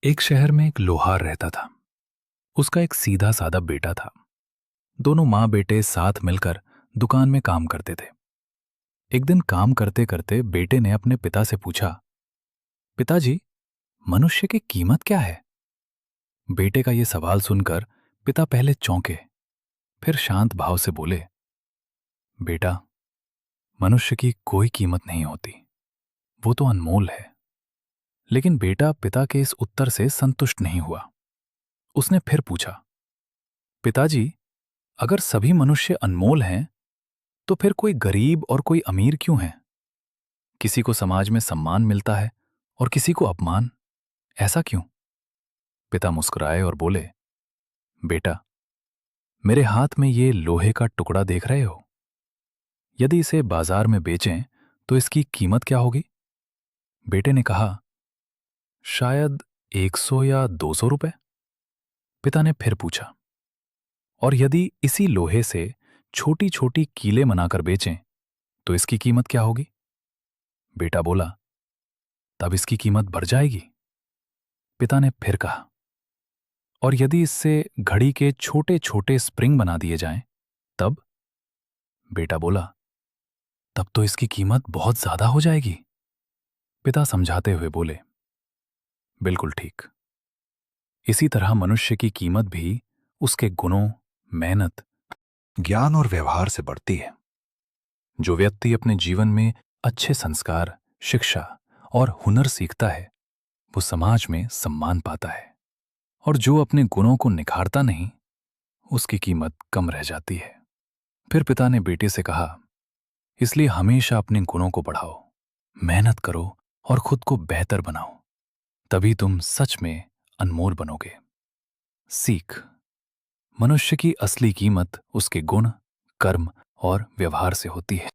एक शहर में एक लोहार रहता था। उसका एक सीधा साधा बेटा था। दोनों माँ बेटे साथ मिलकर दुकान में काम करते थे। एक दिन काम करते करते बेटे ने अपने पिता से पूछा, पिताजी, मनुष्य की कीमत क्या है? बेटे का ये सवाल सुनकर पिता पहले चौंके, फिर शांत भाव से बोले, बेटा, मनुष्य की कोई कीमत नहीं होती, वो तो अनमोल है। लेकिन बेटा पिता के इस उत्तर से संतुष्ट नहीं हुआ। उसने फिर पूछा, पिताजी, अगर सभी मनुष्य अनमोल हैं तो फिर कोई गरीब और कोई अमीर क्यों है? किसी को समाज में सम्मान मिलता है और किसी को अपमान, ऐसा क्यों? पिता मुस्कुराए और बोले, बेटा, मेरे हाथ में ये लोहे का टुकड़ा देख रहे हो? यदि इसे बाजार में बेचें तो इसकी कीमत क्या होगी? बेटे ने कहा, शायद 100 या 200 रुपए। पिता ने फिर पूछा, और यदि इसी लोहे से छोटी छोटी कीलें बनाकर बेचें तो इसकी कीमत क्या होगी? बेटा बोला, तब इसकी कीमत बढ़ जाएगी। पिता ने फिर कहा, और यदि इससे घड़ी के छोटे छोटे स्प्रिंग बना दिए जाएं, तब? बेटा बोला, तब तो इसकी कीमत बहुत ज्यादा हो जाएगी। पिता समझाते हुए बोले, बिल्कुल ठीक। इसी तरह मनुष्य की कीमत भी उसके गुणों, मेहनत, ज्ञान और व्यवहार से बढ़ती है। जो व्यक्ति अपने जीवन में अच्छे संस्कार, शिक्षा और हुनर सीखता है, वो समाज में सम्मान पाता है। और जो अपने गुणों को निखारता नहीं, उसकी कीमत कम रह जाती है। फिर पिता ने बेटे से कहा, इसलिए हमेशा अपने गुणों को बढ़ाओ, मेहनत करो और खुद को बेहतर बनाओ। तभी तुम सच में अनमोल बनोगे। सीख, मनुष्य की असली कीमत उसके गुण, कर्म और व्यवहार से होती है।